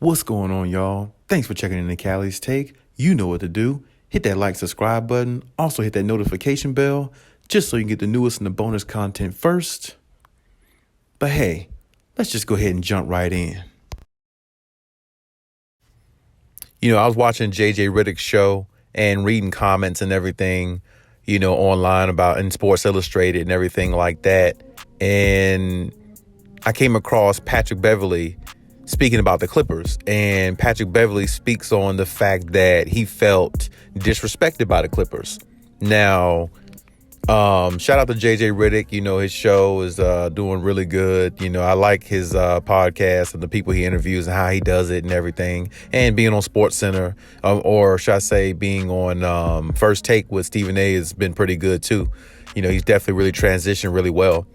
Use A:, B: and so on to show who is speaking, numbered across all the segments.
A: What's going on, y'all? Thanks for checking in the Khaliis Take. You know what to do. Hit that like, subscribe button. Also hit that notification bell just so you can get the newest and the bonus content first. But hey, let's just go ahead and jump right in. I was watching JJ Redick's show and reading comments and everything, online about in Sports Illustrated and everything like that. And I came across Patrick Beverley speaking about the Clippers, and Patrick Beverley speaks on the fact that he felt disrespected by the Clippers. Now, shout out to JJ Redick. His show is doing really good. I like his podcast and the people he interviews and how he does it and everything. And being on Sports Center, or should I say being on First Take with Stephen A. has been pretty good too. He's definitely really transitioned really well.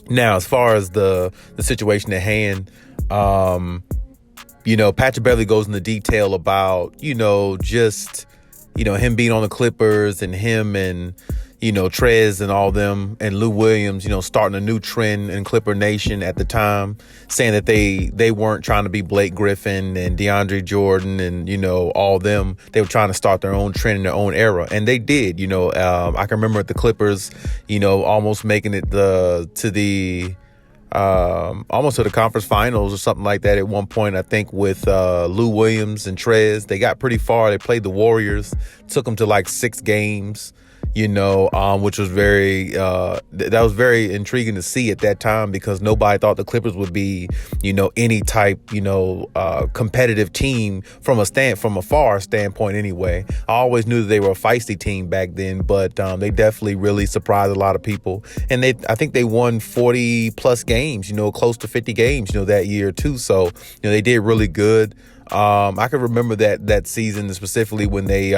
A: Now, as far as the situation at hand, Patrick Beverley goes into detail about, just, him being on the Clippers and him and, Trez and all them and Lou Williams, starting a new trend in Clipper Nation at the time, saying that they weren't trying to be Blake Griffin and DeAndre Jordan and, all them. They were trying to start their own trend in their own era. And they did, I can remember the Clippers, almost making it almost to the conference finals or something like that at one point. I think with Lou Williams and Trez, they got pretty far. They played the Warriors, took them to like 6 games, which was that was very intriguing to see at that time, because nobody thought the Clippers would be, any type, competitive team from a far standpoint anyway. I always knew that they were a feisty team back then, but they definitely really surprised a lot of people. And I think they won 40 plus games, close to 50 games, that year too. So, they did really good. I can remember that season specifically when they,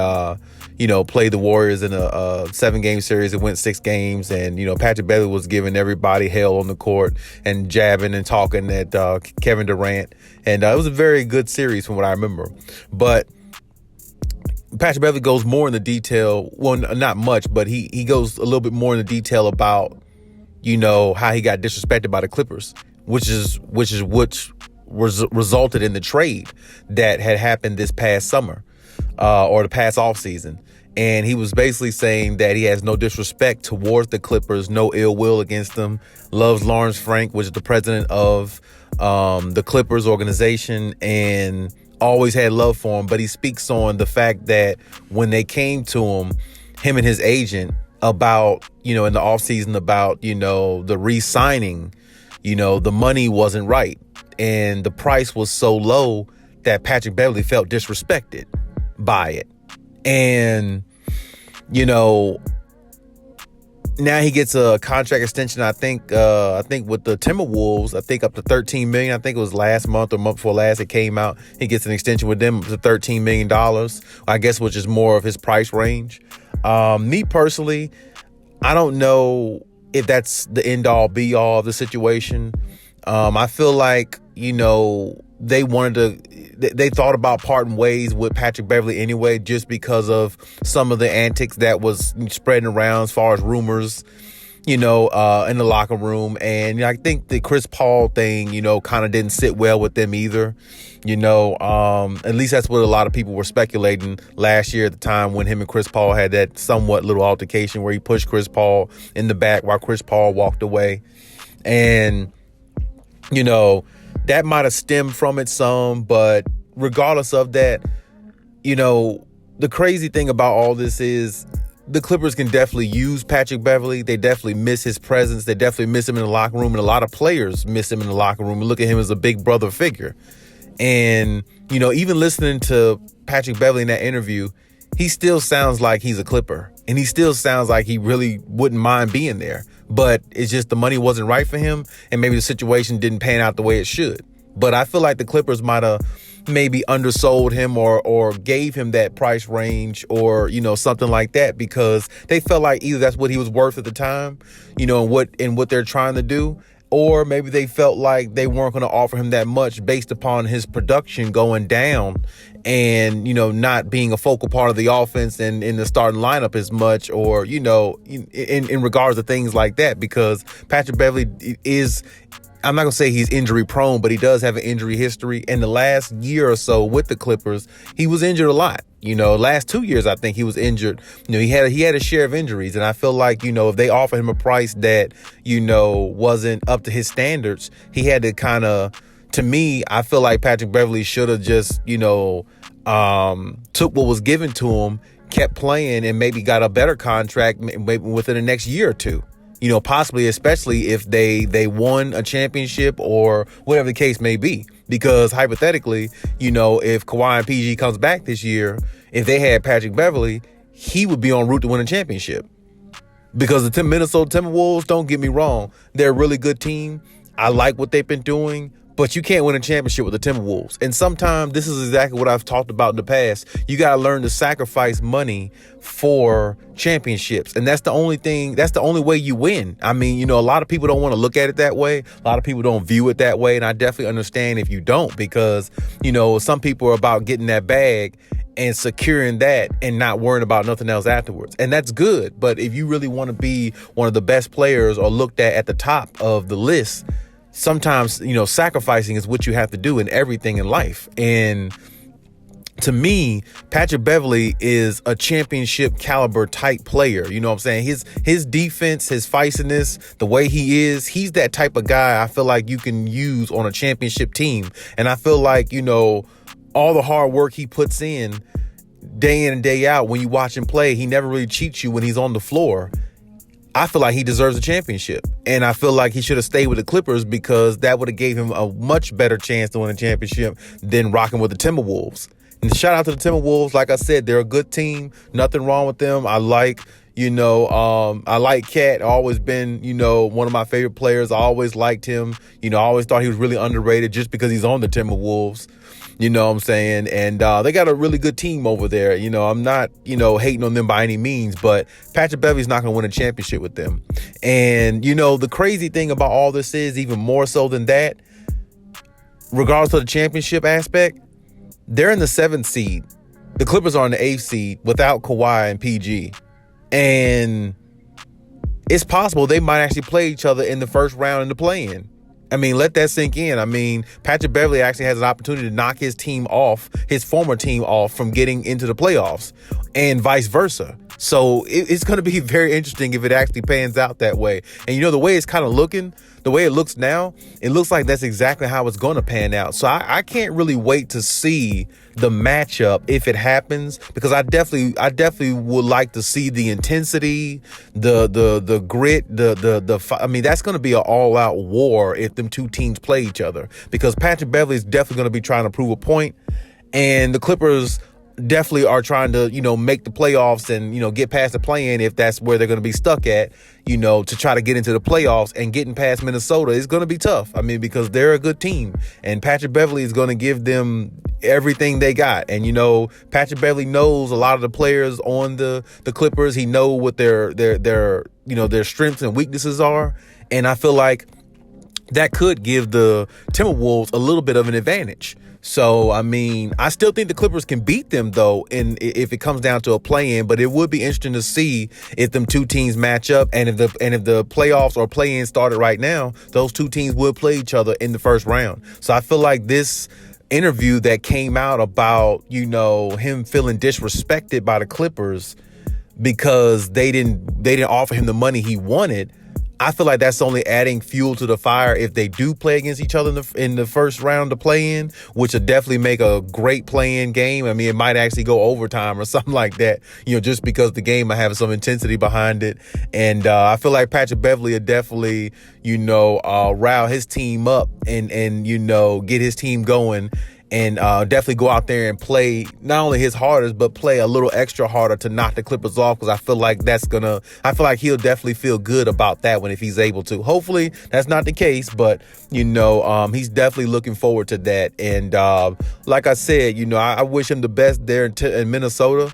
A: played the Warriors in a 7-game series and went 6 games. And, Patrick Beverley was giving everybody hell on the court and jabbing and talking at Kevin Durant. And it was a very good series from what I remember. But Patrick Beverley goes more into detail. Well, not much, but he goes a little bit more into detail about, how he got disrespected by the Clippers, which resulted in the trade that had happened this past summer or the past offseason. And he was basically saying that he has no disrespect towards the Clippers, no ill will against them, loves Lawrence Frank, which is the president of the Clippers organization, and always had love for him. But he speaks on the fact that when they came to him and his agent about, in the offseason about, the re-signing, the money wasn't right. And the price was so low that Patrick Beverley felt disrespected by it. And, now he gets a contract extension, I think with the Timberwolves, I think up to $13 million. I think it was last month or month before last it came out. He gets an extension with them to $13 million, I guess, which is more of his price range. Me personally, I don't know if that's the end all be all of the situation. I feel like, they thought about parting ways with Patrick Beverley anyway, just because of some of the antics that was spreading around as far as rumors, in the locker room. And I think the Chris Paul thing, kind of didn't sit well with them either. At least that's what a lot of people were speculating last year at the time when him and Chris Paul had that somewhat little altercation where he pushed Chris Paul in the back while Chris Paul walked away. And, that might have stemmed from it some, but regardless of that, the crazy thing about all this is the Clippers can definitely use Patrick Beverley. They definitely miss his presence. They definitely miss him in the locker room, and a lot of players miss him in the locker room and look at him as a big brother figure. And, even listening to Patrick Beverley in that interview, he still sounds like he's a Clipper, and he still sounds like he really wouldn't mind being there. But it's just the money wasn't right for him, and maybe the situation didn't pan out the way it should. But I feel like the Clippers might have maybe undersold him or gave him that price range or, something like that, because they felt like either that's what he was worth at the time, and what they're trying to do, or maybe they felt like they weren't going to offer him that much based upon his production going down and, not being a focal part of the offense and in the starting lineup as much, or, in regards to things like that, because Patrick Beverley is I'm not going to say he's injury prone, but he does have an injury history. In the last year or so with the Clippers, he was injured a lot. Last 2 years, I think he was injured. He had a share of injuries. And I feel like, if they offer him a price that, wasn't up to his standards, he had to kind of, to me, I feel like Patrick Beverley should have just, took what was given to him, kept playing, and maybe got a better contract maybe within the next year or two. Possibly, especially if they won a championship or whatever the case may be. Because hypothetically, if Kawhi and PG comes back this year, if they had Patrick Beverley, he would be en route to win a championship. Because the Minnesota Timberwolves, don't get me wrong, they're a really good team. I like what they've been doing. But you can't win a championship with the Timberwolves. And sometimes this is exactly what I've talked about in the past. You got to learn to sacrifice money for championships. And that's the only way you win. I mean, a lot of people don't want to look at it that way. A lot of people don't view it that way. And I definitely understand if you don't, because, some people are about getting that bag and securing that and not worrying about nothing else afterwards. And that's good. But if you really want to be one of the best players or looked at the top of the list, sometimes, sacrificing is what you have to do in everything in life. And to me, Patrick Beverley is a championship caliber type player. You know what I'm saying? His defense, his feistiness, the way he is, he's that type of guy I feel like you can use on a championship team. And I feel like, all the hard work he puts in day in and day out, when you watch him play, he never really cheats you when he's on the floor. I feel like he deserves a championship. And I feel like he should have stayed with the Clippers, because that would have gave him a much better chance to win a championship than rocking with the Timberwolves. And shout out to the Timberwolves. Like I said, they're a good team. Nothing wrong with them. I like Cat. Always been, one of my favorite players. I always liked him. I always thought he was really underrated just because he's on the Timberwolves. You know what I'm saying? And they got a really good team over there. I'm not, hating on them by any means, but Patrick Beverley's not going to win a championship with them. And, the crazy thing about all this is, even more so than that, regardless of the championship aspect, they're in the 7th seed. The Clippers are in the 8th seed without Kawhi and PG. And it's possible they might actually play each other in the first round in the play-in. I mean, let that sink in. I mean, Patrick Beverley actually has an opportunity to knock his former team off from getting into the playoffs, and vice versa. So it's going to be very interesting if it actually pans out that way. And, the way it's kind of looking, the way it looks now, it looks like that's exactly how it's going to pan out. So I can't really wait to see the matchup if it happens, because I definitely would like to see the intensity, the grit, I mean, that's going to be an all-out war if them two teams play each other, because Patrick Beverley is definitely going to be trying to prove a point, and the Clippers definitely are trying to, make the playoffs and, get past the play-in, if that's where they're going to be stuck at, to try to get into the playoffs. And getting past Minnesota is going to be tough. I mean, because they're a good team, and Patrick Beverley is going to give them everything they got. And, Patrick Beverley knows a lot of the players on the Clippers. He knows what their strengths and weaknesses are. And I feel like that could give the Timberwolves a little bit of an advantage. So, I mean, I still think the Clippers can beat them, though, and if it comes down to a play-in. But it would be interesting to see if them two teams match up, and if the playoffs or play-in started right now, those two teams would play each other in the first round. So I feel like this interview that came out about, him feeling disrespected by the Clippers because they didn't offer him the money he wanted, I feel like that's only adding fuel to the fire if they do play against each other in the first round to play in, which would definitely make a great play-in game. I mean, it might actually go overtime or something like that, just because the game might have some intensity behind it. And I feel like Patrick Beverley would definitely, rile his team up and get his team going, and definitely go out there and play not only his hardest, but play a little extra harder to knock the Clippers off, because I feel like he'll definitely feel good about that one if he's able to. Hopefully that's not the case, but he's definitely looking forward to that. And like I said, I wish him the best there in Minnesota,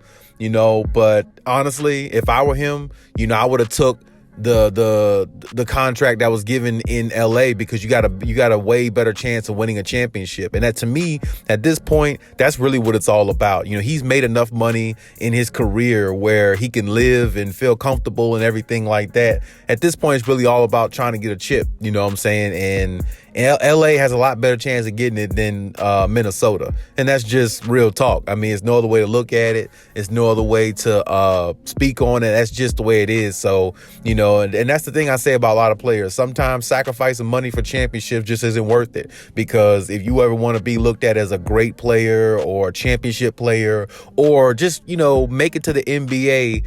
A: but honestly, if I were him, I would have took the contract that was given in LA, because you got a way better chance of winning a championship. And that, to me, at this point, that's really what it's all about. He's made enough money in his career where he can live and feel comfortable and everything like that. At this point, it's really all about trying to get a chip, you know what I'm saying? And LA has a lot better chance of getting it than Minnesota. And that's just real talk. I mean, it's no other way to look at it. It's no other way to speak on it. That's just the way it is. So, and that's the thing I say about a lot of players. Sometimes sacrificing money for championships just isn't worth it, because if you ever want to be looked at as a great player or a championship player, or just, make it to the NBA,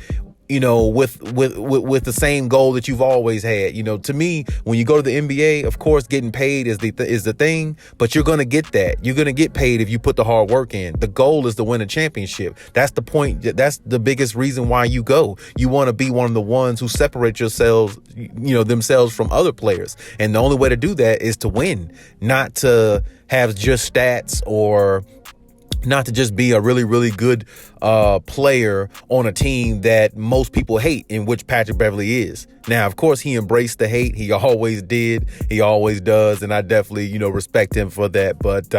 A: with the same goal that you've always had. To me, when you go to the NBA, of course, getting paid is the thing, but you're going to get that. You're going to get paid if you put the hard work in. The goal is to win a championship. That's the point. That's the biggest reason why you go. You want to be one of the ones who separate themselves from other players. And the only way to do that is to win, not to have just stats, or not to just be a really, really good player on a team that most people hate, in which Patrick Beverley is. Now, of course, he embraced the hate. He always did. He always does. And I definitely, respect him for that. But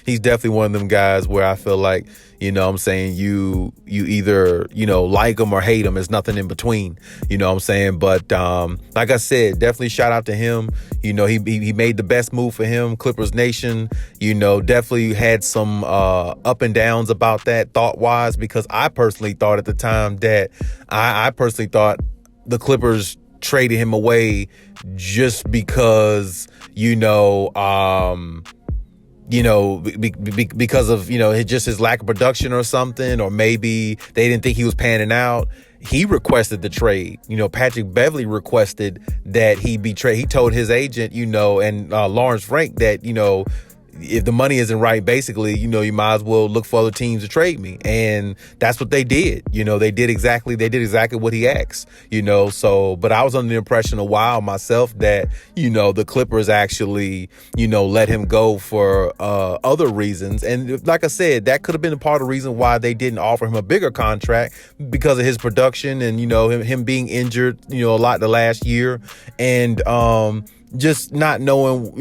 A: he's definitely one of them guys where I feel like, I'm saying, you either, like him or hate him. There's nothing in between, what I'm saying? But like I said, definitely shout out to him. He made the best move for him. Clippers Nation, definitely had some up and downs about that thought wise, because I personally thought at the time that I personally thought the Clippers traded him away just because, because of, just his lack of production or something, or maybe they didn't think he was panning out. He requested the trade. Patrick Beverley requested that he be traded. He told his agent, and Lawrence Frank that, if the money isn't right, basically, you might as well look for other teams to trade me. And that's what they did. They did exactly what he asked, so, but I was under the impression a while myself that, the Clippers actually, let him go for other reasons. And like I said, that could have been a part of the reason why they didn't offer him a bigger contract, because of his production and, him being injured, a lot the last year. And, just not knowing,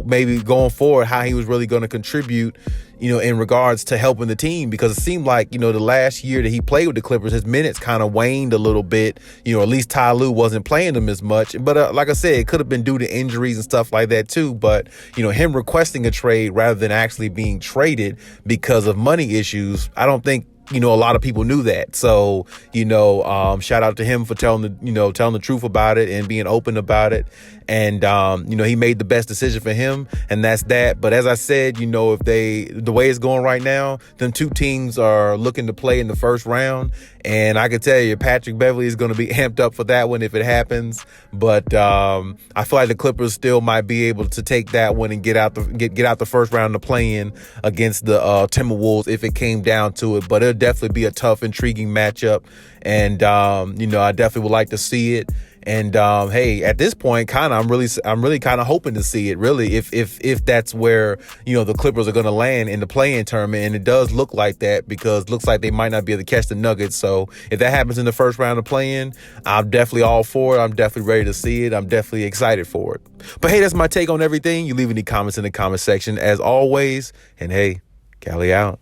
A: maybe going forward how he was really going to contribute, in regards to helping the team, because it seemed like, the last year that he played with the Clippers, his minutes kind of waned a little bit. At least Ty Lue wasn't playing them as much. But like I said, it could have been due to injuries and stuff like that too. But, him requesting a trade rather than actually being traded because of money issues, I don't think, a lot of people knew that. So, shout out to him for telling the truth about it and being open about it. And, he made the best decision for him, and that's that. But as I said, if the way it's going right now, them two teams are looking to play in the first round. And I can tell you, Patrick Beverley is going to be amped up for that one if it happens. But I feel like the Clippers still might be able to take that one and get out the first round of play-in against the Timberwolves if it came down to it. But it'll definitely be a tough, intriguing matchup. And I definitely would like to see it. And hey, at this point, I'm really kind of hoping to see it, really, if that's where the Clippers are going to land in the play-in tournament, and it does look like that, because it looks like they might not be able to catch the Nuggets. So if that happens in the first round of play-in, I'm definitely all for it. I'm definitely ready to see it. I'm definitely excited for it. But hey, that's my take on everything. You leave any comments in the comment section as always, and hey, Khaliis out.